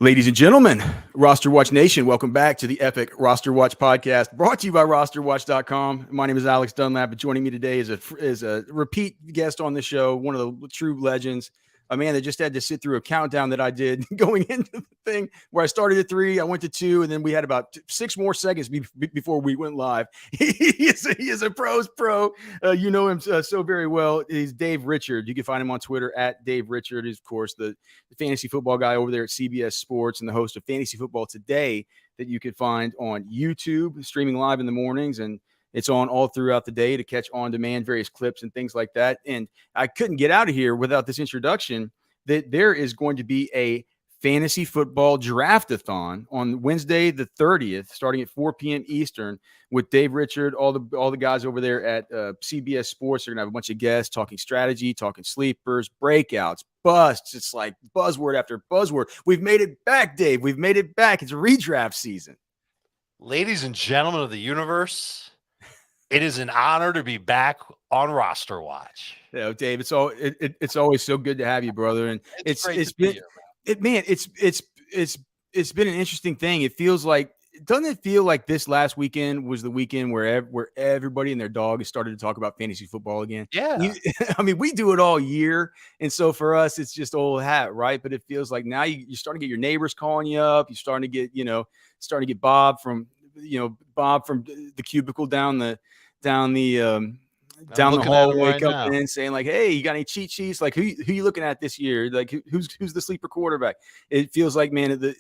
Ladies and gentlemen, RosterWatch Nation, welcome back to the epic RosterWatch Podcast, brought to you by RosterWatch.com. My name is Alex Dunlap, and joining me today is a repeat guest on the show, one of the true legends, a man that just had to sit through a countdown that I did going into the thing where I started at 3, I went to 2, and then we had about 6 more seconds before we went live. He is a pro's pro. You know him so very well. He's Dave Richard. You can find him on Twitter at Dave Richard. He's, of course, the fantasy football guy over there at CBS Sports and the host of Fantasy Football Today that you can find on YouTube, streaming live in the mornings, and it's on all throughout the day to catch on demand various clips and things like that. And I couldn't get out of here without this introduction that there is going to be a fantasy football draft-a-thon on Wednesday the 30th, starting at 4 p.m. Eastern, with Dave Richard, all the guys over there at CBS Sports. They're going to have a bunch of guests talking strategy, talking sleepers, breakouts, busts. It's like buzzword after buzzword. We've made it back, Dave. We've made it back. It's redraft season. Ladies and gentlemen of the universe, it is an honor to be back on Roster Watch. Yeah, Dave, it's always so good to have you, brother. And it's been an interesting thing. It feels like, doesn't it feel like this last weekend was the weekend where everybody and their dog has started to talk about fantasy football again? Yeah. I mean, we do it all year. And so for us, it's just old hat, right? But it feels like now you're starting to get your neighbors calling you up. You're starting to get Bob from the cubicle down the hallway coming in saying like, hey, you got any cheat sheets? Like, who you looking at this year? Like, who's the sleeper quarterback? It feels like, man,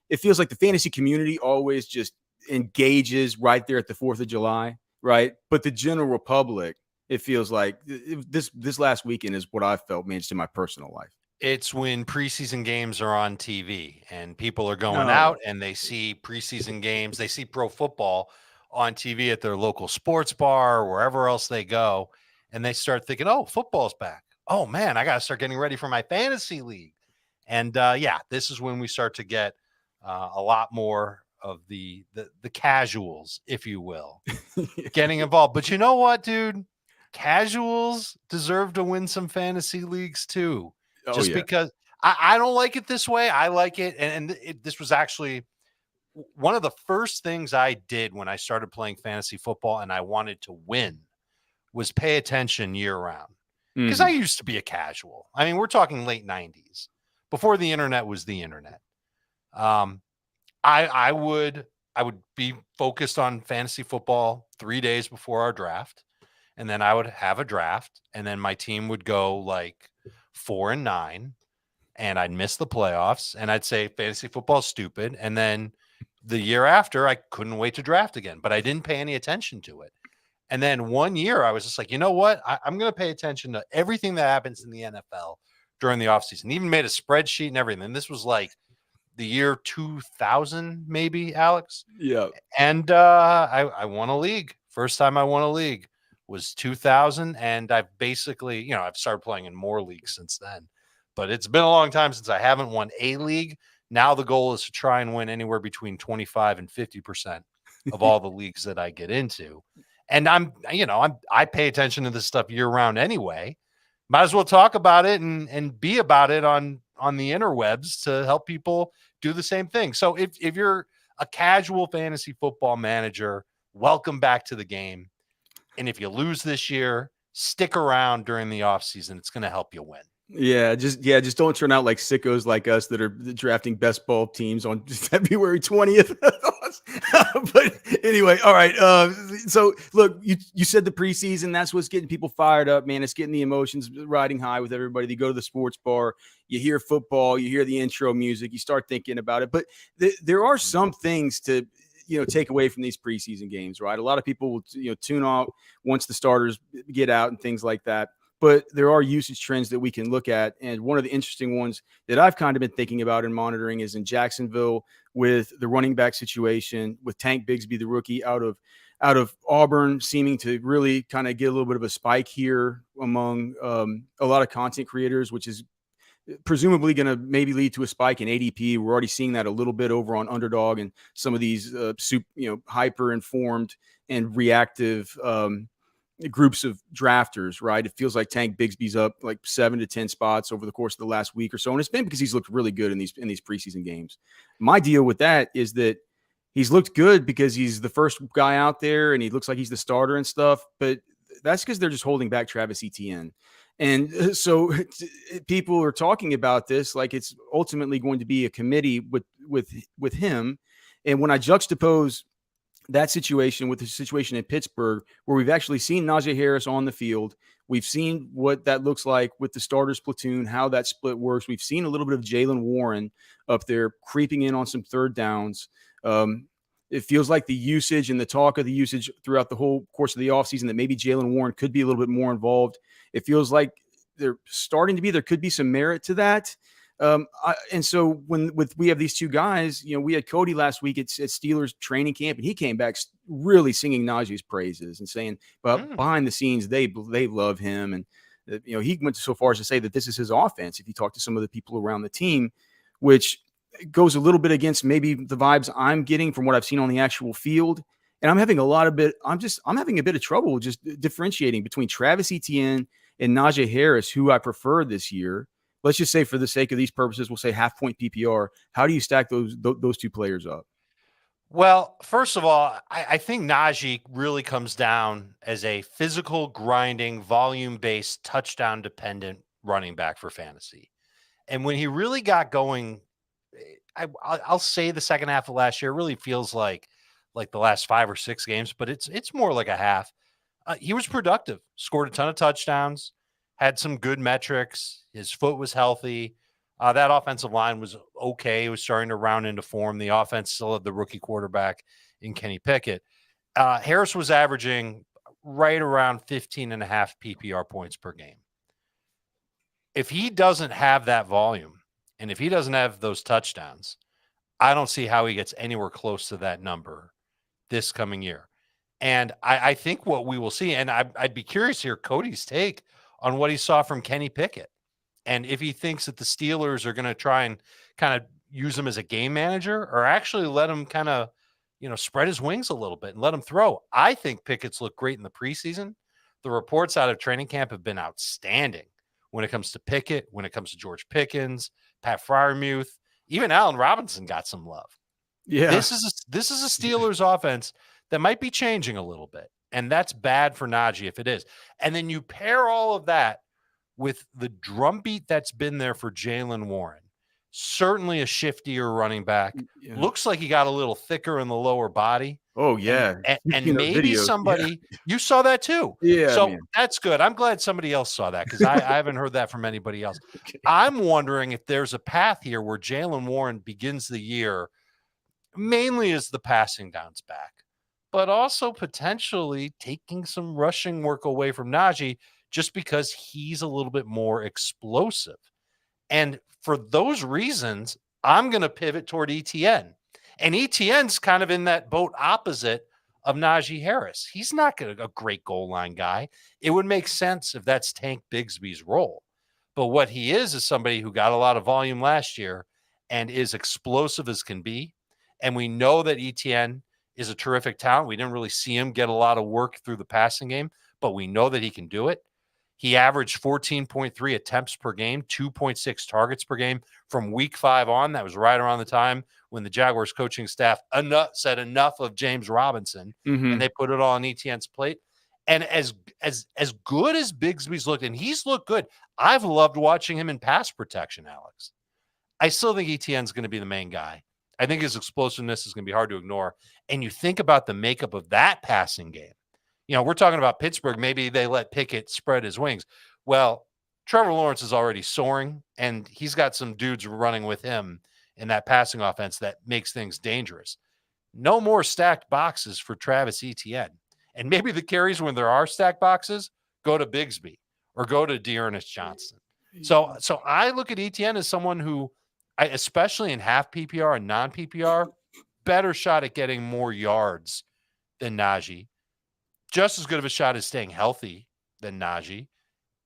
it feels like the fantasy community always just engages right there at the 4th of July, right? But the general public, it feels like this last weekend is what I felt, man, just in my personal life. It's when preseason games are on TV and people are going out and they see preseason games. They see pro football on TV at their local sports bar or wherever else they go. And they start thinking, oh, football's back. Oh, man, I got to start getting ready for my fantasy league. And, this is when we start to get a lot more of the casuals, if you will, getting involved. But you know what, dude? Casuals deserve to win some fantasy leagues, too. Because I don't like it this way. I like it. And this was actually one of the first things I did when I started playing fantasy football and I wanted to win was pay attention year round. Because I used to be a casual. I mean, we're talking late 90s, before the internet was the internet. I would be focused on fantasy football 3 days before our draft. And then I would have a draft. And then my team would go like 4-9. And I'd miss the playoffs. And I'd say fantasy football is stupid. And then the year after, I couldn't wait to draft again. But I didn't pay any attention to it. And then one year, I was just like, you know what? I'm going to pay attention to everything that happens in the NFL during the offseason. Even made a spreadsheet and everything. And this was like the year 2000, maybe, Alex. Yeah. And I won a league. First time I won a league was 2000. And I've basically, I've started playing in more leagues since then. But it's been a long time since I haven't won a league. Now the goal is to try and win anywhere between 25 and 50% of all the leagues that I get into. And I pay attention to this stuff year round anyway. Might as well talk about it and be about it on the interwebs to help people do the same thing. So if you're a casual fantasy football manager, welcome back to the game. And if you lose this year, stick around during the offseason. It's going to help you win. Yeah, just don't turn out like sickos like us that are drafting best ball teams on February 20th. But anyway, all right. So look, you said the preseason, that's what's getting people fired up, man. It's getting the emotions riding high with everybody. They go to the sports bar, you hear football, you hear the intro music, you start thinking about it. But there are some things to take away from these preseason games, right? A lot of people will tune out once the starters get out and things like that. But there are usage trends that we can look at. And one of the interesting ones that I've kind of been thinking about and monitoring is in Jacksonville with the running back situation, with Tank Bigsby, the rookie out of Auburn, seeming to really kind of get a little bit of a spike here among a lot of content creators, which is presumably going to maybe lead to a spike in ADP. We're already seeing that a little bit over on Underdog and some of these hyper informed and reactive groups of drafters, right? It feels like Tank Bigsby's up like 7 to 10 spots over the course of the last week or so. And it's been because he's looked really good in these preseason games. My deal with that is that he's looked good because he's the first guy out there and he looks like he's the starter and stuff. But that's because they're just holding back Travis Etienne. And so people are talking about this like it's ultimately going to be a committee with him. And when I juxtapose that situation with the situation in Pittsburgh, where we've actually seen Najee Harris on the field, we've seen what that looks like with the starters platoon, how that split works. We've seen a little bit of Jaylen Warren up there creeping in on some third downs. It feels like the usage and the talk of the usage throughout the whole course of the offseason that maybe Jaylen Warren could be a little bit more involved. It feels like there could be some merit to that. And so we have these two guys, we had Cody last week at Steelers training camp, and he came back really singing Najee's praises and saying, but behind the scenes, they love him. And, he went so far as to say that this is his offense. If you talk to some of the people around the team, which goes a little bit against maybe the vibes I'm getting from what I've seen on the actual field. And I'm having I'm having a bit of trouble just differentiating between Travis Etienne and Najee Harris, who I prefer this year. Let's just say for the sake of these purposes, we'll say half point PPR. How do you stack those two players up? Well, first of all, I think Najee really comes down as a physical, grinding, volume-based, touchdown-dependent running back for fantasy. And when he really got going, I'll say the second half of last year really feels like the last 5 or 6 games, but it's more like a half. He was productive, scored a ton of touchdowns, had some good metrics. His foot was healthy. That offensive line was okay. It was starting to round into form. The offense still had the rookie quarterback in Kenny Pickett. Harris was averaging right around 15.5 PPR points per game. If he doesn't have that volume, and if he doesn't have those touchdowns, I don't see how he gets anywhere close to that number this coming year. And I think what we will see, and I'd be curious to hear Cody's take on what he saw from Kenny Pickett. And if he thinks that the Steelers are going to try and kind of use him as a game manager or actually let him kind of, spread his wings a little bit and let him throw. I think Pickett's looked great in the preseason. The reports out of training camp have been outstanding when it comes to Pickett, when it comes to George Pickens, Pat Freiermuth, even Allen Robinson got some love. Yeah. This is a Steelers offense that might be changing a little bit. And that's bad for Najee if it is. And then you pair all of that with the drumbeat that's been there for Jaylen Warren. Certainly a shiftier running back. Yeah. Looks like he got a little thicker in the lower body. Oh, yeah. And maybe somebody, you saw that too. Yeah. So that's good. I'm glad somebody else saw that because I haven't heard that from anybody else. Okay. I'm wondering if there's a path here where Jaylen Warren begins the year mainly as the passing downs back, but also potentially taking some rushing work away from Najee just because he's a little bit more explosive. And for those reasons, I'm going to pivot toward Etienne. And Etienne's kind of in that boat opposite of Najee Harris. He's not a great goal line guy. It would make sense if that's Tank Bigsby's role. But what he is somebody who got a lot of volume last year and is explosive as can be. And we know that Etienne is a terrific talent. We didn't really see him get a lot of work through the passing game, but we know that he can do it. He averaged 14.3 attempts per game, 2.6 targets per game from week 5 on. That was right around the time when the Jaguars coaching staff said enough of James Robinson, and they put it all on Etienne's plate. And as good as Bigsby's looked, and he's looked good, I've loved watching him in pass protection, Alex. I still think Etienne's going to be the main guy. I think his explosiveness is going to be hard to ignore. And you think about the makeup of that passing game. We're talking about Pittsburgh. Maybe they let Pickett spread his wings. Well, Trevor Lawrence is already soaring, and he's got some dudes running with him in that passing offense that makes things dangerous. No more stacked boxes for Travis Etienne. And maybe the carries when there are stacked boxes go to Bigsby or go to Dearness Johnson. So I look at Etienne as someone who, especially in half PPR and non-PPR, better shot at getting more yards than Najee. Just as good of a shot as staying healthy than Najee.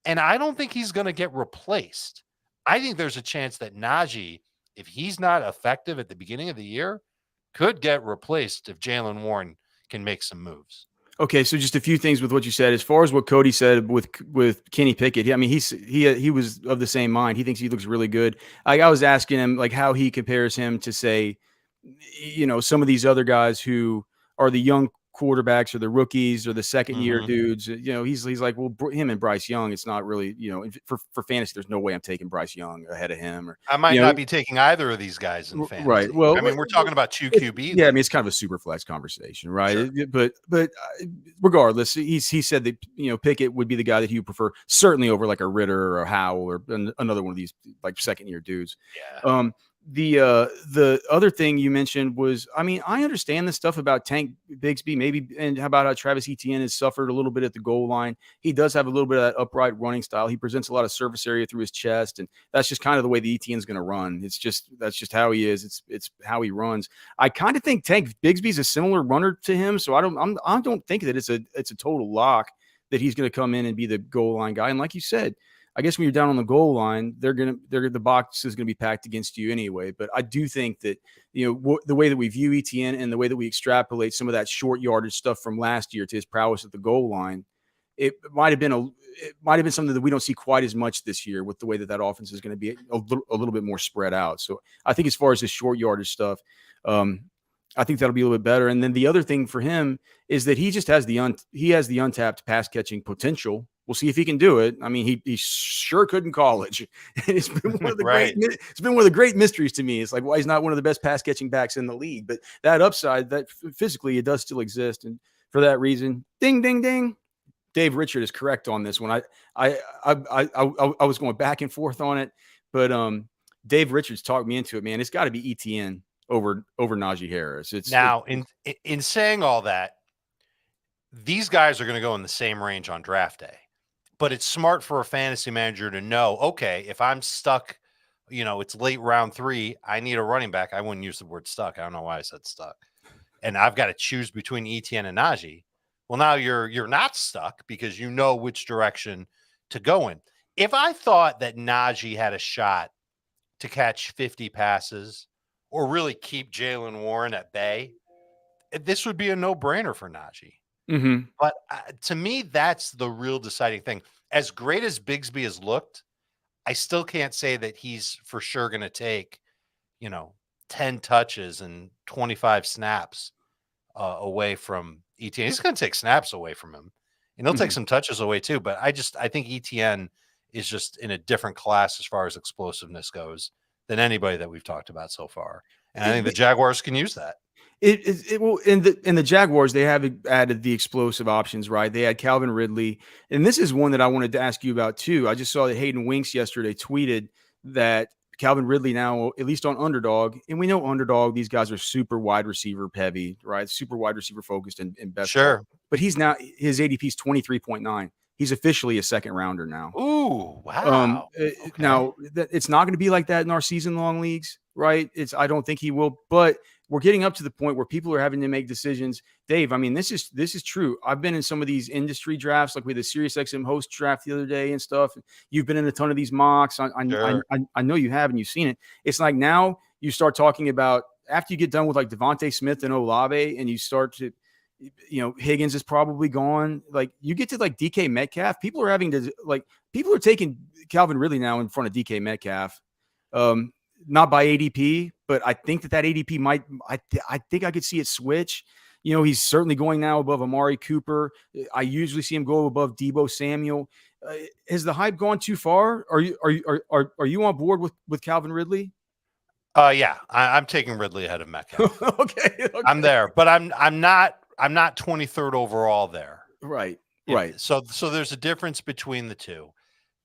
And I don't think he's going to get replaced. I think there's a chance that Najee, if he's not effective at the beginning of the year, could get replaced if Jaylen Warren can make some moves. Okay, so just a few things with what you said. As far as what Cody said with Kenny Pickett, he was of the same mind. He thinks he looks really good. I was asking him like how he compares him to, say, some of these other guys who are the young quarterbacks or the rookies or the second year dudes. He's like, well, him and Bryce Young, it's not really, for fantasy, there's no way I'm taking Bryce Young ahead of him. Or I might not be taking either of these guys in fantasy. Right. Well, I mean, we're talking about 2 QB. Yeah, I mean, it's kind of a super flex conversation, right? Sure. But regardless, he said that Pickett would be the guy that he would prefer, certainly over like a Ritter or a Howell or another one of these like second year dudes. Yeah. The other thing you mentioned was, I mean, I understand the stuff about Tank Bigsby, maybe, and how about how Travis Etienne has suffered a little bit at the goal line. He does have a little bit of that upright running style. He presents a lot of surface area through his chest, and that's just kind of the way the Etienne's going to run. That's just how he is. It's how he runs. I kind of think Tank Bigsby's a similar runner to him, so I don't think that it's a total lock that he's going to come in and be the goal line guy. And like you said, I guess when you're down on the goal line, the box is going to be packed against you anyway. But I do think that, the way that we view Etienne and the way that we extrapolate some of that short yardage stuff from last year to his prowess at the goal line, it might have been something that we don't see quite as much this year with the way that offense is going to be a little bit more spread out. So I think as far as his short yardage stuff, I think that'll be a little bit better. And then the other thing for him is that he just has the untapped pass catching potential. We'll see if he can do it. I mean, he sure could in college. It's been one of the it's been one of the great mysteries to me. It's like why he's not one of the best pass catching backs in the league. But that upside, that physically, it does still exist. And for that reason, ding, ding, ding. Dave Richard is correct on this one. I was going back and forth on it, but Dave Richards talked me into it. Man, it's got to be Etienne over Najee Harris. In saying all that, these guys are going to go in the same range on draft day. But it's smart for a fantasy manager to know, okay, if I'm stuck, it's late round 3, I need a running back. I wouldn't use the word stuck. I don't know why I said stuck. And I've got to choose between Etienne and Najee. Well, now you're not stuck because you know which direction to go in. If I thought that Najee had a shot to catch 50 passes or really keep Jaylen Warren at bay, this would be a no-brainer for Najee. Mm-hmm. But to me, that's the real deciding thing. As great as Bigsby has looked, I still can't say that he's for sure going to take, 10 touches and 25 snaps away from Etienne. He's going to take snaps away from him, and he'll take some touches away too. But I think Etienne is just in a different class as far as explosiveness goes than anybody that we've talked about so far. And I think the Jaguars can use that. It will in the Jaguars, they have added the explosive options, right? They had Calvin Ridley, and this is one that I wanted to ask you about too. I just saw that Hayden Winks yesterday tweeted that Calvin Ridley now, at least on Underdog, and we know Underdog, these guys are super wide receiver heavy, right? Super wide receiver focused and best. Sure. But his ADP is 23.9. He's officially a second rounder now. Ooh, wow. Okay. Now, it's not going to be like that in our season-long leagues, right? I don't think he will, but we're getting up to the point where people are having to make decisions. Dave, I mean, this is true. I've been in some of these industry drafts, like with the SiriusXM host draft the other day and stuff. You've been in a ton of these mocks. I know you have, and you've seen it. It's like now you start talking about after you get done with like Devontae Smith and Olave, and you start to, Higgins is probably gone. Like you get to like DK Metcalf, people are taking Calvin Ridley now in front of DK Metcalf. Not by ADP, but I think that ADP might. I think I could see it switch. He's certainly going now above Amari Cooper. I usually see him go above Deebo Samuel. Has the hype gone too far? Are you on board with Calvin Ridley? Yeah, I'm taking Ridley ahead of Metcalf. Okay, I'm there, but I'm not 23rd overall there. Right. So there's a difference between the two.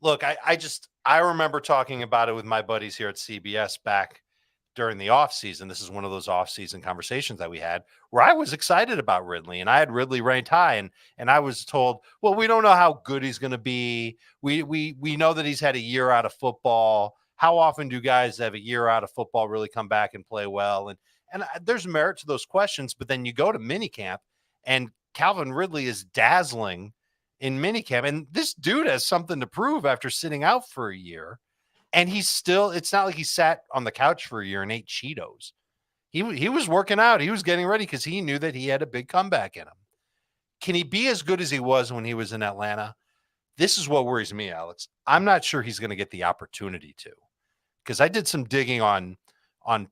Look, I remember talking about it with my buddies here at CBS back during the offseason. This is one of those offseason conversations that we had where I was excited about Ridley, and I had Ridley ranked high, and I was told, well, we don't know how good he's going to be. We know that he's had a year out of football. How often do guys have a year out of football really come back and play well? And there's merit to those questions, but then you go to minicamp, and Calvin Ridley is dazzling in minicamp, and this dude has something to prove after sitting out for a year. And it's not like he sat on the couch for a year and ate Cheetos. He was working out. He was getting ready because he knew that he had a big comeback in him. Can he be as good as he was when he was in Atlanta? This is what worries me, Alex. I'm not sure he's going to get the opportunity to, because I did some digging on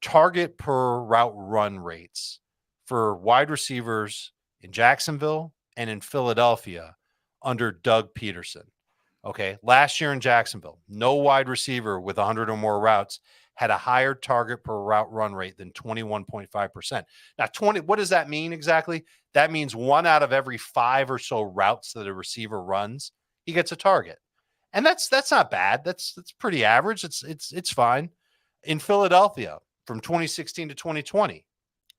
target per route run rates for wide receivers in Jacksonville and in Philadelphia under Doug Peterson. Okay. Last year in Jacksonville, no wide receiver with 100 or more routes had a higher target per route run rate than 21.5%. Now, what does that mean exactly? That means 1 out of every 5 or so routes that a receiver runs, he gets a target. And that's not bad. That's pretty average. It's fine. In Philadelphia, from 2016 to 2020,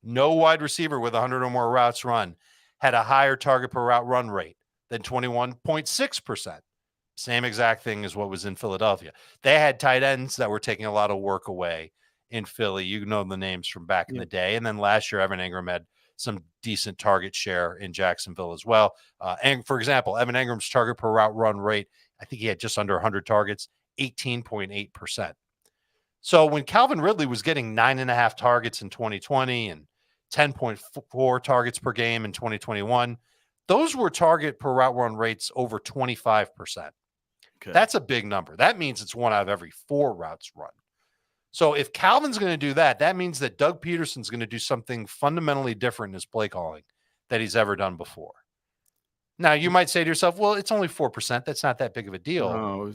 no wide receiver with 100 or more routes run had a higher target per route run rate than 21.6%. Same exact thing as what was in Philadelphia. They had tight ends that were taking a lot of work away in Philly. You know the names from back in the day. And then last year, Evan Engram had some decent target share in Jacksonville as well. And for example, Evan Engram's target per route run rate, I think he had just under 100 targets, 18.8%. So when Calvin Ridley was getting 9.5 targets in 2020 and 10.4 targets per game in 2021, those were target per route run rates over 25%. Okay. That's a big number. That means it's 1 out of every 4 routes run. So if Calvin's going to do that, that means that Doug Peterson's going to do something fundamentally different in his play calling that he's ever done before. Now, you might say to yourself, well, it's only 4%. That's not that big of a deal. No,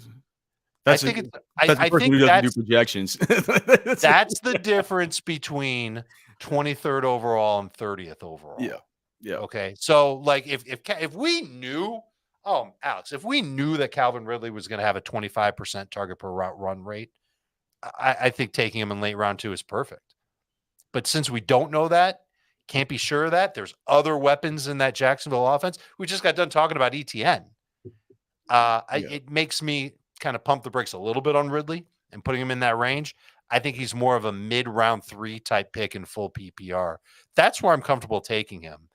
I think that's do projections. That's the difference between 23rd overall and 30th overall. Yeah. Okay. So like if we knew, Alex, if we knew that Calvin Ridley was going to have a 25% target per route run rate, I think taking him in late round 2 is perfect. But since we don't know that, can't be sure of that, there's other weapons in that Jacksonville offense. We just got done talking about ETN. It makes me kind of pump the brakes a little bit on Ridley and putting him in that range. I think he's more of a mid round 3 type pick in full PPR. That's where I'm comfortable taking him.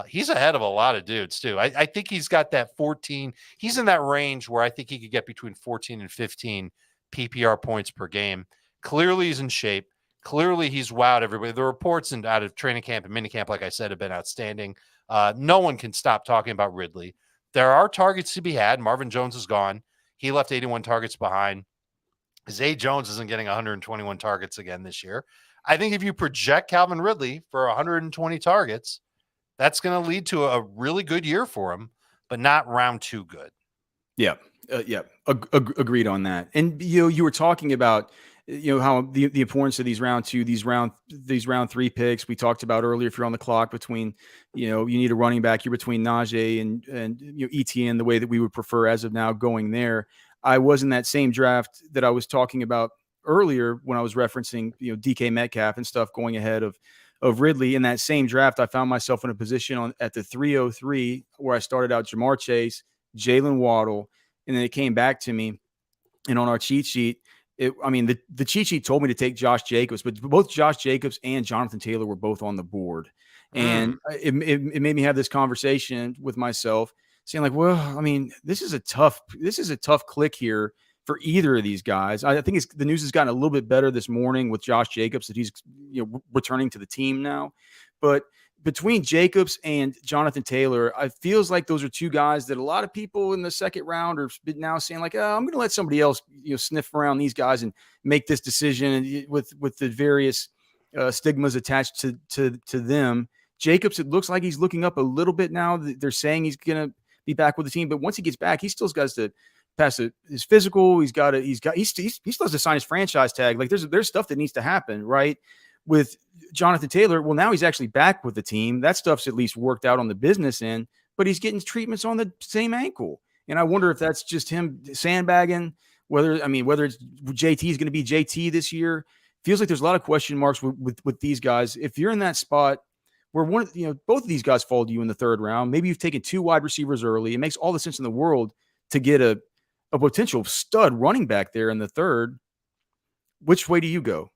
He's ahead of a lot of dudes too. I think he's got that 14. He's in that range where I think he could get between 14 and 15 PPR points per game. Clearly he's in shape. Clearly he's wowed everybody. The reports out of training camp and minicamp, like I said, have been outstanding. No one can stop talking about Ridley. There are targets to be had. Marvin Jones is gone. He left 81 targets behind. Zay Jones isn't getting 121 targets again this year. I think if you project Calvin Ridley for 120 targets, that's going to lead to a really good year for him, but not round 2 good. Yeah. Agreed on that. And you were talking about how the importance of these round 2, these round 3 picks we talked about earlier. If you're on the clock between, you need a running back, you're between Najee and ETN, the way that we would prefer as of now going there. I was in that same draft that I was talking about earlier when I was referencing, DK Metcalf and stuff going ahead of Ridley. In that same draft, I found myself in a position at the 303 where I started out Jamar Chase, Jalen Waddle, and then it came back to me. And on our cheat sheet, the cheat sheet told me to take Josh Jacobs, but both Josh Jacobs and Jonathan Taylor were both on the board. And it made me have this conversation with myself saying like, well, this is a tough click here for either of these guys. I think the news has gotten a little bit better this morning with Josh Jacobs that he's returning to the team now. But between Jacobs and Jonathan Taylor, it feels like those are 2 guys that a lot of people in the second round are now saying like, I'm going to let somebody else sniff around these guys and make this decision with the various stigmas attached to them. Jacobs, it looks like he's looking up a little bit now. They're saying he's going to be back with the team, but once he gets back, he still got to pass his physical. He still has to sign his franchise tag. Like there's stuff that needs to happen, right? With Jonathan Taylor, well, now he's actually back with the team. That stuff's at least worked out on the business end, but he's getting treatments on the same ankle. And I wonder if that's just him sandbagging, whether it's JT is going to be JT this year. Feels like there's a lot of question marks with these guys. If you're in that spot where both of these guys fall to you in the 3rd round, maybe you've taken 2 wide receivers early. It makes all the sense in the world to get a potential stud running back there in the 3rd. Which way do you go?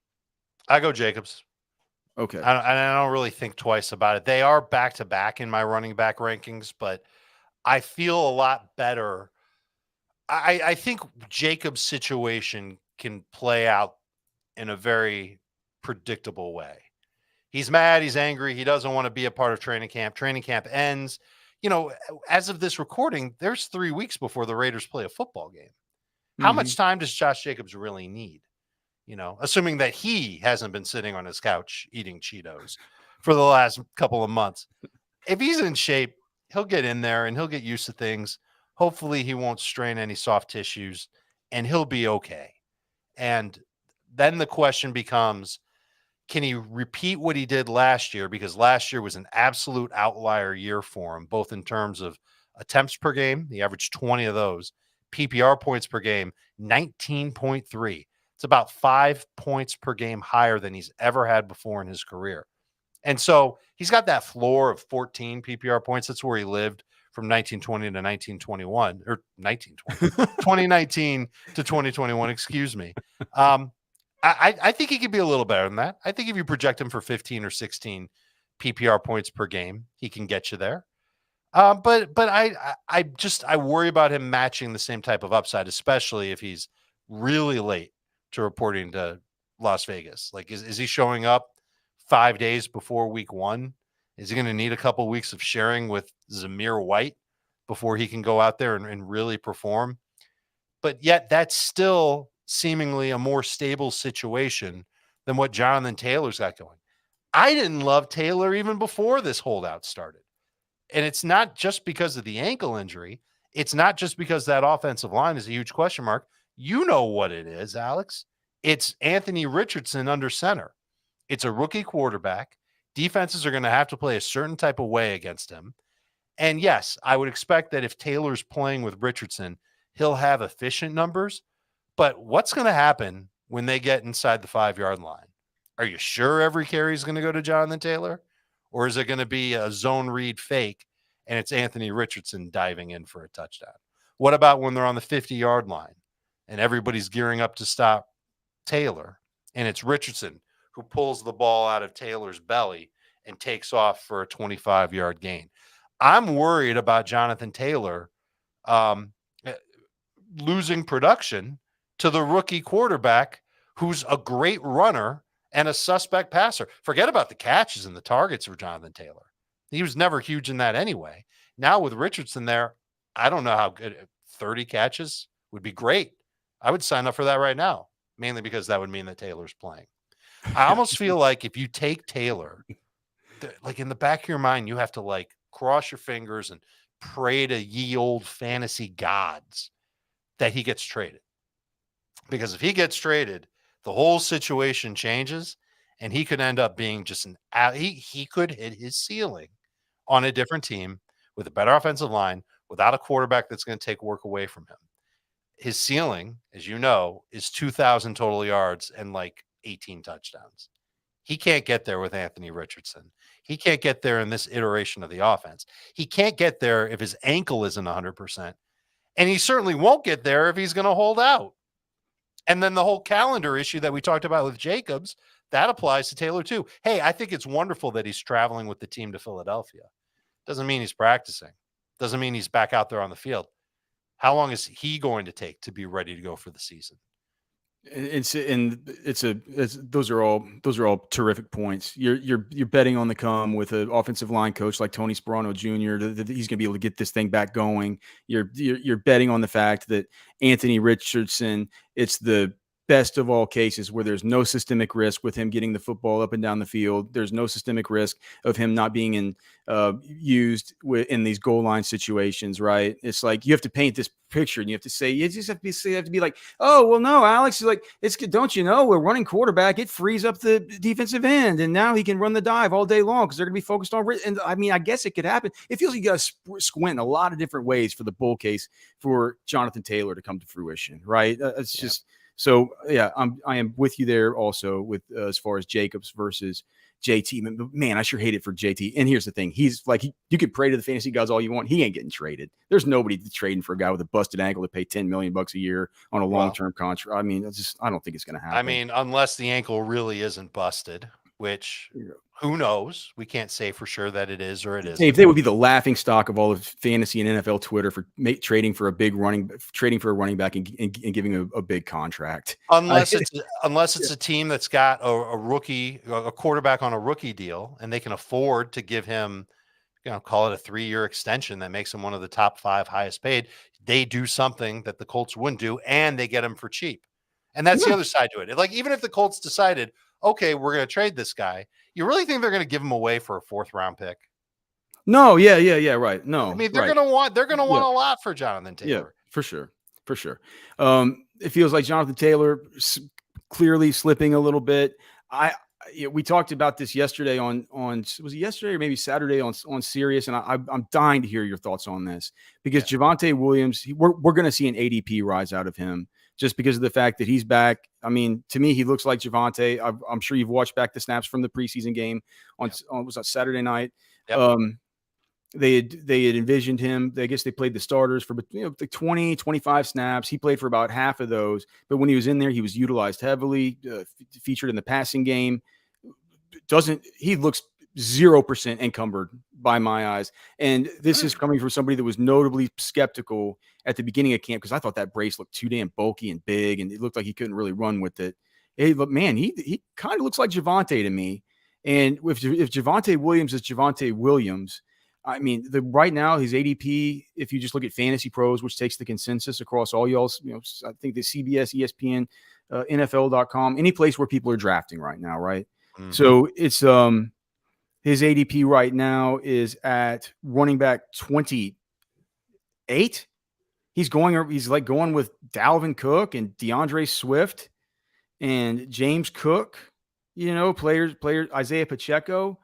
I go Jacobs. Okay. I don't really think twice about it. They are back-to-back in my running back rankings, but I feel a lot better. I think Jacobs' situation can play out in a very predictable way. He's mad. He's angry. He doesn't want to be a part of training camp. Training camp ends. as of this recording, there's 3 weeks before the Raiders play a football game. How much time does Josh Jacobs really need? Assuming that he hasn't been sitting on his couch eating Cheetos for the last couple of months. If he's in shape, he'll get in there and he'll get used to things. Hopefully he won't strain any soft tissues and he'll be okay. And then the question becomes, can he repeat what he did last year? Because last year was an absolute outlier year for him, both in terms of attempts per game, he averaged 20 of those, PPR points per game, 19.3. It's about 5 points per game higher than he's ever had before in his career. And so he's got that floor of 14 PPR points. That's where he lived from 1920 to 1921, or 2019 to 2021, excuse me. I think he could be a little better than that. I think if you project him for 15 or 16 PPR points per game, he can get you there. But I worry about him matching the same type of upside, especially if he's really late to reporting to Las Vegas. Like, is he showing up 5 days before week 1? Is he going to need a couple weeks of sharing with Zamir White before he can go out there and really perform? But yet that's still seemingly a more stable situation than what Jonathan Taylor's got going. I didn't love Taylor even before this holdout started. And it's not just because of the ankle injury. It's not just because that offensive line is a huge question mark. You know what it is, Alex. It's Anthony Richardson under center. It's a rookie quarterback. Defenses are going to have to play a certain type of way against him. And yes, I would expect that if Taylor's playing with Richardson, he'll have efficient numbers. But what's going to happen when they get inside the 5-yard line? Are you sure every carry is going to go to Jonathan Taylor? Or is it going to be a zone read fake and it's Anthony Richardson diving in for a touchdown? What about when they're on the 50-yard line and everybody's gearing up to stop Taylor and it's Richardson who pulls the ball out of Taylor's belly and takes off for a 25-yard gain? I'm worried about Jonathan Taylor losing production to the rookie quarterback who's a great runner and a suspect passer. Forget about the catches and the targets for Jonathan Taylor. He was never huge in that anyway. Now with Richardson there, I don't know how good 30 catches would be great. I would sign up for that right now, mainly because that would mean that Taylor's playing. I almost feel like if you take Taylor, like in the back of your mind, you have to like cross your fingers and pray to ye old fantasy gods that he gets traded. Because if he gets traded, the whole situation changes and he could end up being just he could hit his ceiling on a different team with a better offensive line without a quarterback that's going to take work away from him. His ceiling, as you know, is 2,000 total yards and like 18 touchdowns. He can't get there with Anthony Richardson. He can't get there in this iteration of the offense. He can't get there if his ankle isn't 100%. And he certainly won't get there if he's going to hold out. And then the whole calendar issue that we talked about with Jacobs, that applies to Taylor too. Hey, I think it's wonderful that he's traveling with the team to Philadelphia. Doesn't mean he's practicing. Doesn't mean he's back out there on the field. How long is he going to take to be ready to go for the season? Those are all terrific points. You're betting on the come with an offensive line coach like Tony Sperano Jr. That he's going to be able to get this thing back going. You're betting on the fact that Anthony Richardson, it's the best of all cases where there's no systemic risk with him getting the football up and down the field. There's no systemic risk of him not being used in these goal line situations, right? It's like you have to paint this picture and you have to say, you just have to be like, oh, well, no, Alex, like, don't you know, a running quarterback, it frees up the defensive end and now he can run the dive all day long because they're going to be focused on, and I mean, I guess it could happen. It feels like you got to squint a lot of different ways for the bull case for Jonathan Taylor to come to fruition, right? It's just, so yeah, I am with you there also with as far as Jacobs versus JT. Man, I sure hate it for JT. And here's the thing: he's like you can pray to the fantasy gods all you want. He ain't getting traded. There's nobody trading for a guy with a busted ankle to pay $10 million a year on a long-term contract. I mean, I don't think it's going to happen. I mean, unless the ankle really isn't busted, which who knows? We can't say for sure that it is or it isn't. If they would be the laughing stock of all of fantasy and NFL Twitter for trading for a running back and giving a big contract. Unless it's a team that's got a rookie, a quarterback on a rookie deal, and they can afford to give him call it a 3-year extension that makes him one of the top 5 highest paid. They do something that the Colts wouldn't do, and they get him for cheap. And that's the other side to it. Like, even if the Colts decided, okay, we're going to trade this guy, you really think they're going to give him away for a 4th round pick? No, yeah, right. No, I mean, they're going to want a lot for Jonathan Taylor. Yeah, for sure. It feels like Jonathan Taylor clearly slipping a little bit. We talked about this yesterday on was it yesterday or maybe Saturday on Sirius, and I'm dying to hear your thoughts on this because Javonte Williams, we're going to see an ADP rise out of him just because of the fact that he's back. I mean, to me, he looks like Javonte. I'm sure you've watched back the snaps from the preseason game on was that Saturday night. Yep. They had envisioned him. I guess they played the starters for like 20, 25 snaps. He played for about half of those. But when he was in there, he was utilized heavily, featured in the passing game. He looks 0% encumbered by my eyes. And this is coming from somebody that was notably skeptical at the beginning of camp because I thought that brace looked too damn bulky and big, and it looked like he couldn't really run with it. Hey, but man, he kind of looks like Javonte to me. And if Javonte Williams is Javonte Williams, I mean, right now his ADP, if you just look at Fantasy Pros, which takes the consensus across all y'all's, I think the CBS, ESPN, NFL.com, any place where people are drafting right now, right? Mm-hmm. So it's his ADP right now is at running back 28. He's like going with Dalvin Cook and DeAndre Swift and James Cook, players, Isaiah Pacheco.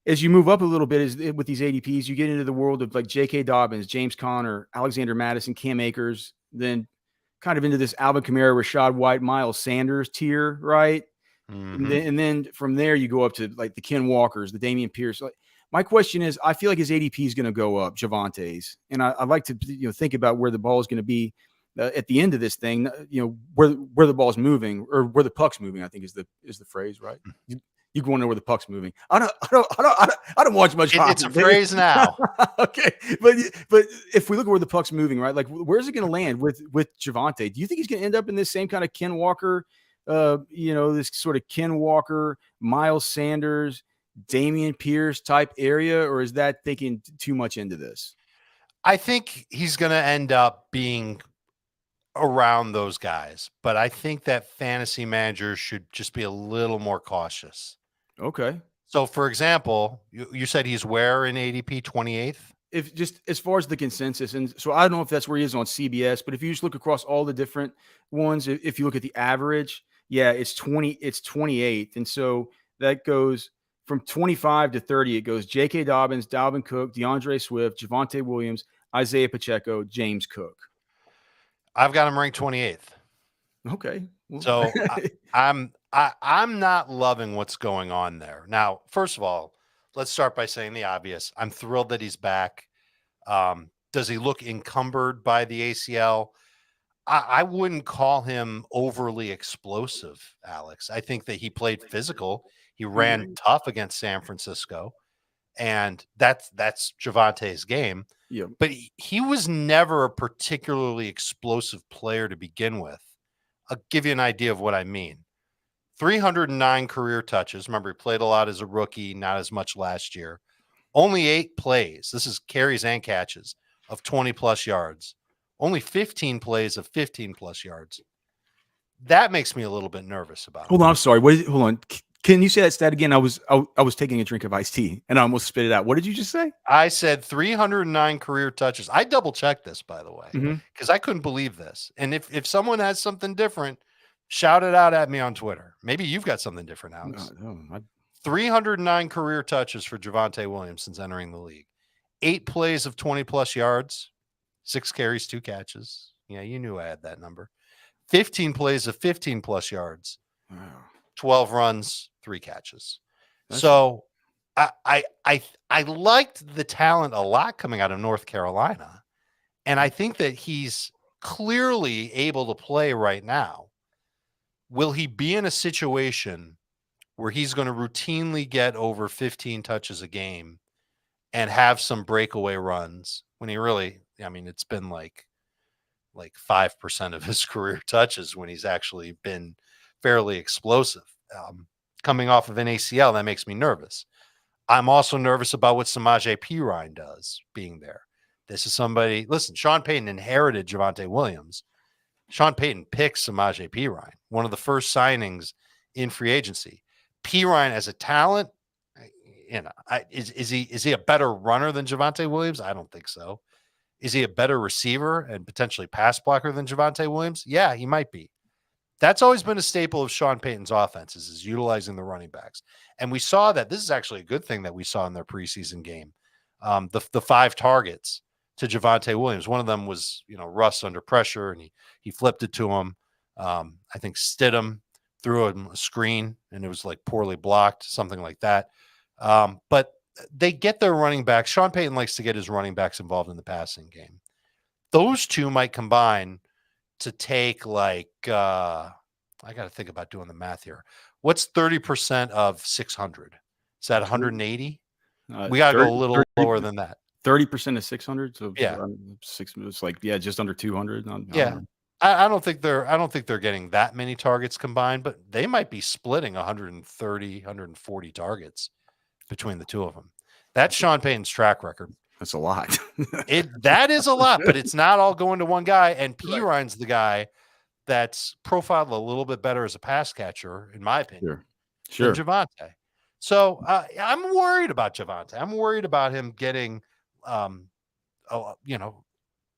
As you move up a little bit with these ADPs, you get into the world of like J.K. Dobbins, James Conner, Alexander Madison, Cam Akers, then kind of into this Alvin Kamara, Rashad White, Miles Sanders tier, right? Mm-hmm. And then from there, you go up to like the Ken Walkers, the Dameon Pierce. Like, my question is, I feel like his ADP is going to go up, Javonte's. And I'd like to think about where the ball is going to be at the end of this thing, where the ball's moving or where the puck's moving, I think is the phrase, right? You want to know where the puck's moving. I don't watch much. It's a phrase now. Okay, but if we look at where the puck's moving, right? Like, where's it going to land with Javonte? Do you think he's going to end up in this same kind of Ken Walker, this sort of Ken Walker, Miles Sanders, Dameon Pierce type area, or is that thinking too much into this? I think he's going to end up being around those guys, but I think that fantasy managers should just be a little more cautious. Okay. So, for example, you said he's where in ADP 28th? If just as far as the consensus, and so I don't know if that's where he is on CBS, but if you just look across all the different ones, if you look at the average, it's 28th, and so that goes from 25 to 30. It goes J.K. Dobbins, Dalvin Cook, DeAndre Swift, Javonte Williams, Isaiah Pacheco, James Cook. I've got him ranked 28th. Okay. Well. So I'm not loving what's going on there. Now, first of all, let's start by saying the obvious. I'm thrilled that he's back. Does he look encumbered by the ACL? I wouldn't call him overly explosive, Alex. I think that he played physical. He ran tough against San Francisco, and that's Javonte's game. Yeah. But he was never a particularly explosive player to begin with. I'll give you an idea of what I mean. 309 career touches. Remember, he played a lot as a rookie, not as much last year. Only 8 plays. This is carries and catches of 20-plus yards. Only 15 plays of 15-plus yards. That makes me a little bit nervous about it. Hold on, I'm sorry. Hold on. Can you say that stat again? I was taking a drink of iced tea and I almost spit it out. What did you just say? I said 309 career touches. I double-checked this, by the way, because I couldn't believe this. And if someone has something different, shout it out at me on Twitter. Maybe you've got something different, Alex. 309 career touches for Javonte Williams since entering the league. 8 plays of 20-plus yards, 6 carries, 2 catches. Yeah, you knew I had that number. 15 plays of 15-plus yards, 12 runs, 3 catches. So I liked the talent a lot coming out of North Carolina, and I think that he's clearly able to play right now. Will he be in a situation where he's going to routinely get over 15 touches a game and have some breakaway runs when he really, it's been like 5% of his career touches when he's actually been fairly explosive. Coming off of an ACL, that makes me nervous. I'm also nervous about what Samaje Perine does being there. This is somebody, listen, Sean Payton inherited Javonte Williams. Sean Payton picked Samaje Perine, one of the first signings in free agency. Perine as a talent, is he a better runner than Javonte Williams? I don't think so. Is he a better receiver and potentially pass blocker than Javonte Williams? Yeah, he might be. That's always been a staple of Sean Payton's offenses, is utilizing the running backs. And we saw that. This is actually a good thing that we saw in their preseason game. The 5 targets to Javonte Williams. One of them was, Russ under pressure, and he flipped it to him. I think Stidham threw him a screen, and it was like poorly blocked, something like that. But they get their running backs. Sean Payton likes to get his running backs involved in the passing game. Those two might combine to take I got to think about doing the math here. What's 30% of 600? Is that 180? We got to go a little lower than that. 30% of 600. So yeah, it's like, just under 200. I don't think they're getting that many targets combined, but they might be splitting 130, 140 targets between the two of them. That's Sean Payton's track record. That's a lot. That is a lot, but it's not all going to one guy. And Perine's the guy that's profiled a little bit better as a pass catcher, in my opinion, than Javonte. So I'm worried about Javonte. I'm worried about him getting,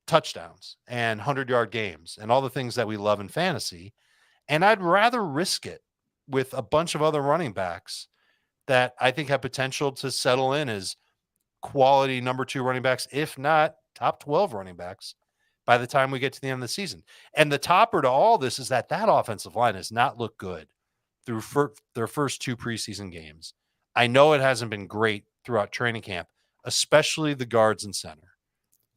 touchdowns and 100-yard games and all the things that we love in fantasy. And I'd rather risk it with a bunch of other running backs that I think have potential to settle in as quality number 2 running backs, if not top 12 running backs by the time we get to the end of the season. And the topper to all this is that offensive line has not looked good through their first 2 preseason games. I know it hasn't been great throughout training camp, especially the guards and center.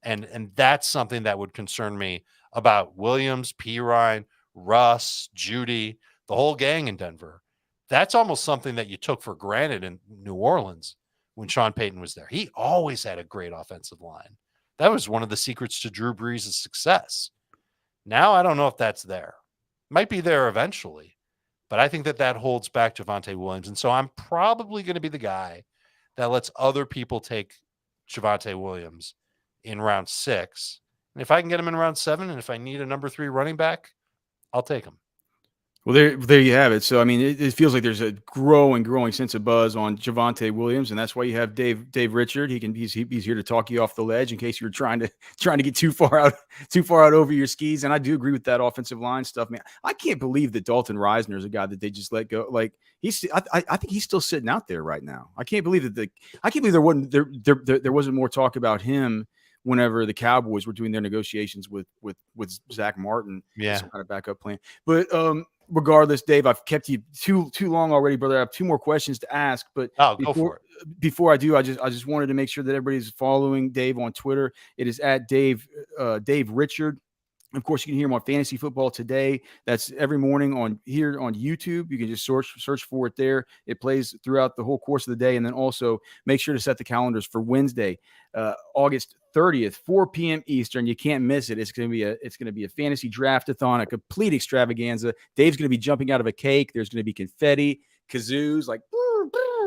And that's something that would concern me about Williams, Perine, Russ, Judy, the whole gang in Denver. That's almost something that you took for granted in New Orleans when Sean Payton was there. He always had a great offensive line. That was one of the secrets to Drew Brees' success. Now, I don't know if that's there. Might be there eventually, but I think that holds back Javonte Williams. And so I'm probably going to be the guy that lets other people take Javonte Williams in round 6. And if I can get him in round 7, and if I need a number 3 running back, I'll take him. Well, there you have it. So, I mean, it feels like there's a growing sense of buzz on Javonte Williams, and that's why you have Dave Richard. He's here to talk you off the ledge in case you're trying to get too far out over your skis. And I do agree with that offensive line stuff, man. I can't believe that Dalton Reisner is a guy that they just let go. Like I think he's still sitting out there right now. I can't believe there wasn't more talk about him whenever the Cowboys were doing their negotiations with Zach Martin. Some kind of backup plan. But regardless, Dave, I've kept you too long already, brother. I have 2 more questions to ask, but go for it. Before I do, I just wanted to make sure that everybody's following Dave on Twitter. It is at Dave Richard. Of course, you can hear him on Fantasy Football Today. That's every morning on YouTube. You can just search for it there. It plays throughout the whole course of the day. And then also make sure to set the calendars for Wednesday, August 30th, 4 p.m. Eastern. You can't miss it. It's going to be a fantasy draft-a-thon, a complete extravaganza. Dave's going to be jumping out of a cake. There's going to be confetti, kazoos, like.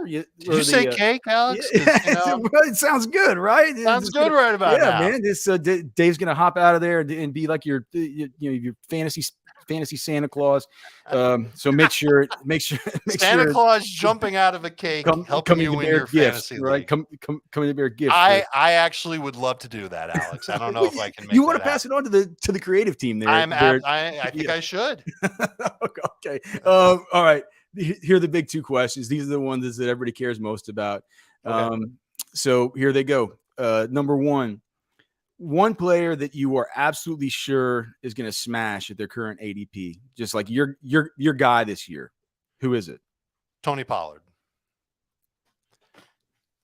Did you say cake, Alex? It sounds good, right? Sounds good right about now. Yeah, man. Dave's gonna hop out of there and be like your fantasy Santa Claus. So make sure Santa Claus jumping out of a cake, helping you win your gifts, fantasy right? league. Come to bear gifts. I actually would love to do that, Alex. I don't know if I can. You want to pass it on to the creative team there? I think I should. Okay. All right. Here are the big 2 questions. These are the ones that everybody cares most about. Okay. So here they go. Number 1, one player that you are absolutely sure is going to smash at their current ADP, just like your guy this year. Who is it? Tony Pollard.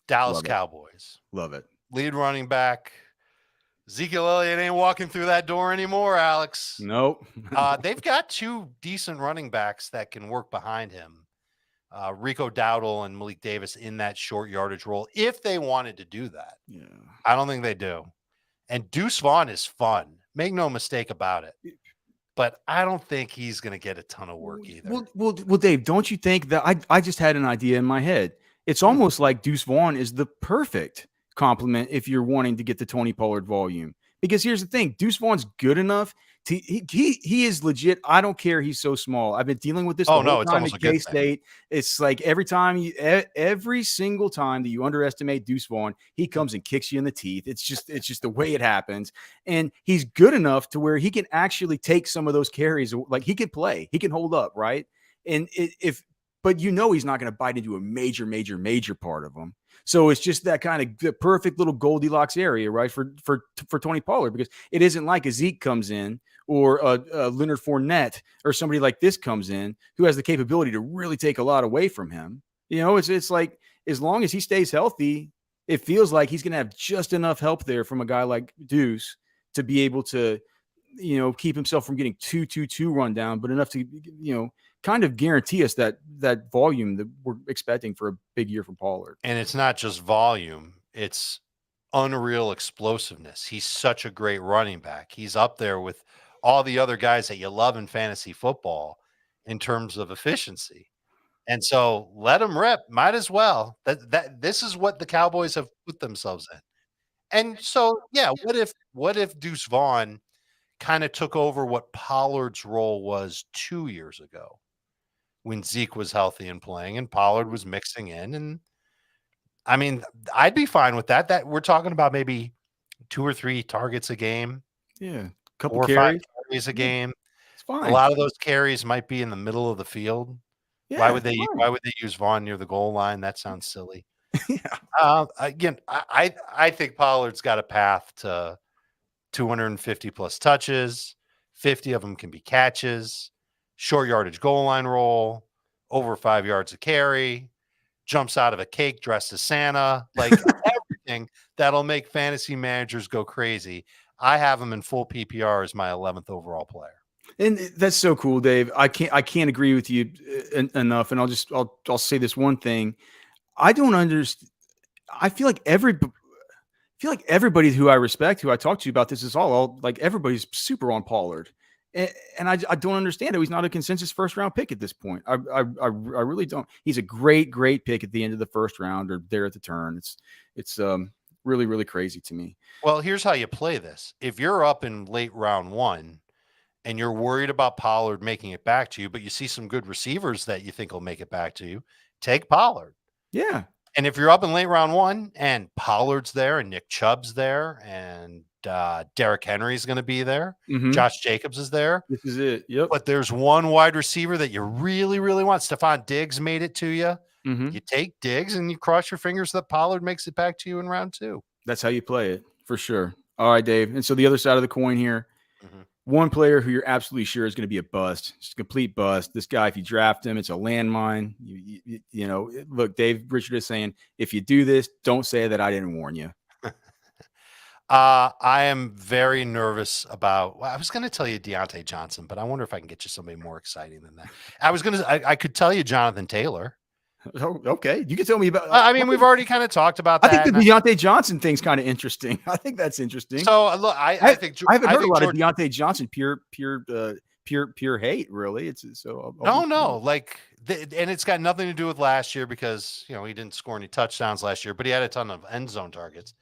Dallas Cowboys. Love it. Lead running back. Ezekiel Elliott ain't walking through that door anymore, Alex. Nope. They've got 2 decent running backs that can work behind him. Rico Dowdle and Malik Davis in that short yardage role, if they wanted to do that. Yeah. I don't think they do. And Deuce Vaughn is fun. Make no mistake about it. But I don't think he's going to get a ton of work either. Well, Dave, don't you think that I just had an idea in my head. it's almost like Deuce Vaughn is the perfect complement if you're wanting to get the Tony Pollard volume. Because here's the thing, Deuce Vaughn's good enough to he is legit. I don't care. He's so small. I've been dealing with this the whole it's time almost at a good K-State. It's like every single time that you underestimate Deuce Vaughn, he comes and kicks you in the teeth. It's just the way it happens. And he's good enough to where he can actually take some of those carries. Like he can play, he can hold up, right? And but he's not going to bite into a major part of them. So it's just that kind of the perfect little Goldilocks area, right, for Tony Pollard, because it isn't like a Zeke comes in or a Leonard Fournette or somebody like this comes in who has the capability to really take a lot away from him. It's like as long as he stays healthy, it feels like he's going to have just enough help there from a guy like Deuce to be able to, keep himself from getting 2-2-2 run down, but enough to, kind of guarantee us that volume that we're expecting for a big year from Pollard. And it's not just volume, it's unreal explosiveness. He's such a great running back. He's up there with all the other guys that you love in fantasy football in terms of efficiency. And so let him rip. Might as well. That this is what the Cowboys have put themselves in. And so, yeah, what if Deuce Vaughn kind of took over what Pollard's role was 2 years ago when Zeke was healthy and playing and Pollard was mixing in? And I mean, I'd be fine with that. That we're talking about maybe 2 or 3 targets a game. Yeah. Couple 4 or 5 carries. carries a game. It's fine. A lot of those carries might be in the middle of the field. Yeah, why would they use Vaughn near the goal line? That sounds silly. Yeah. Again, I think Pollard's got a path to 250 plus touches. 50 of them can be catches, short yardage goal line roll, over 5 yards of carry, jumps out of a cake dressed as Santa, like everything that'll make fantasy managers go crazy. I have him in full PPR as my 11th overall player. And that's so cool, Dave. I can't agree with you enough. And I'll say this one thing. I don't understand. I feel like everybody who I respect, who I talk to about this, is all like everybody's super on Pollard. And I don't understand it. He's not a consensus first round pick at this point. I really don't. He's a great pick at the end of the first round or there at the turn. It's really, really crazy to me. Well, here's how you play this. If you're up in late round 1 and you're worried about Pollard making it back to you, but you see some good receivers that you think will make it back to you, take Pollard. Yeah. And if you're up in late round 1 and Pollard's there and Nick Chubb's there and Derrick Henry's going to be there, Josh Jacobs is there. This is it. Yep. But there's one wide receiver that you really, really want. Stephon Diggs made it to you. You take Diggs and you cross your fingers that Pollard makes it back to you in round 2. That's how you play it, for sure. All right, Dave. And so the other side of the coin here, one player who you're absolutely sure is going to be a bust, just a complete bust. This guy, if you draft him, it's a landmine. Look, Dave Richard is saying, if you do this, don't say that I didn't warn you. I am very nervous about. Well, I was going to tell you Deontay Johnson, but I wonder if I can get you somebody more exciting than that. I could tell you Jonathan Taylor. Oh, okay. You can tell me about. I mean, we've already kind of talked about that. I think the Deontay Johnson thing's kind of interesting. I think that's interesting. So look, I haven't heard a lot of Deontay Johnson pure hate. Really, it's so. No. Like, and it's got nothing to do with last year because he didn't score any touchdowns last year, but he had a ton of end zone targets.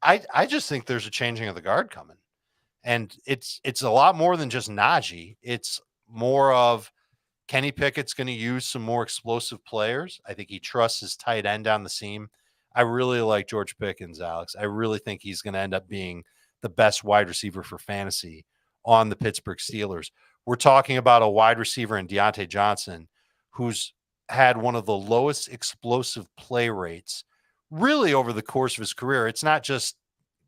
I just think there's a changing of the guard coming, and it's a lot more than just Najee. It's more of Kenny Pickett's going to use some more explosive players. I think he trusts his tight end down the seam. I really like George Pickens, Alex. I really think he's going to end up being the best wide receiver for fantasy on the Pittsburgh Steelers. We're talking about a wide receiver in Deontay Johnson who's had one of the lowest explosive play rates really over the course of his career. It's not just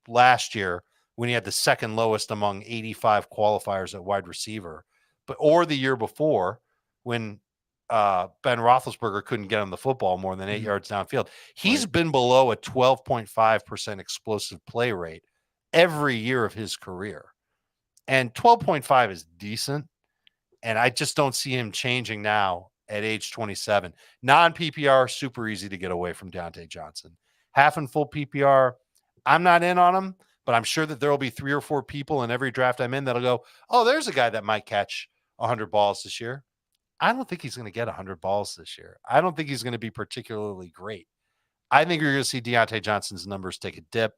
last year when he had the second lowest among 85 qualifiers at wide receiver, or the year before when Ben Roethlisberger couldn't get him the football more than 8 yards downfield. He's been below a 12.5% explosive play rate every year of his career. And 12.5 is decent. And I just don't see him changing now at age 27. Non-PPR, super easy to get away from Deontay Johnson. Half and full PPR, I'm not in on him, but I'm sure that there will be 3 or 4 people in every draft I'm in that'll go, oh, there's a guy that might catch 100 balls this year. I don't think he's going to get 100 balls this year. I don't think he's going to be particularly great. I think you're going to see Deontay Johnson's numbers take a dip.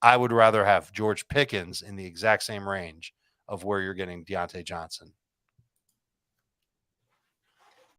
I would rather have George Pickens in the exact same range of where you're getting Deontay Johnson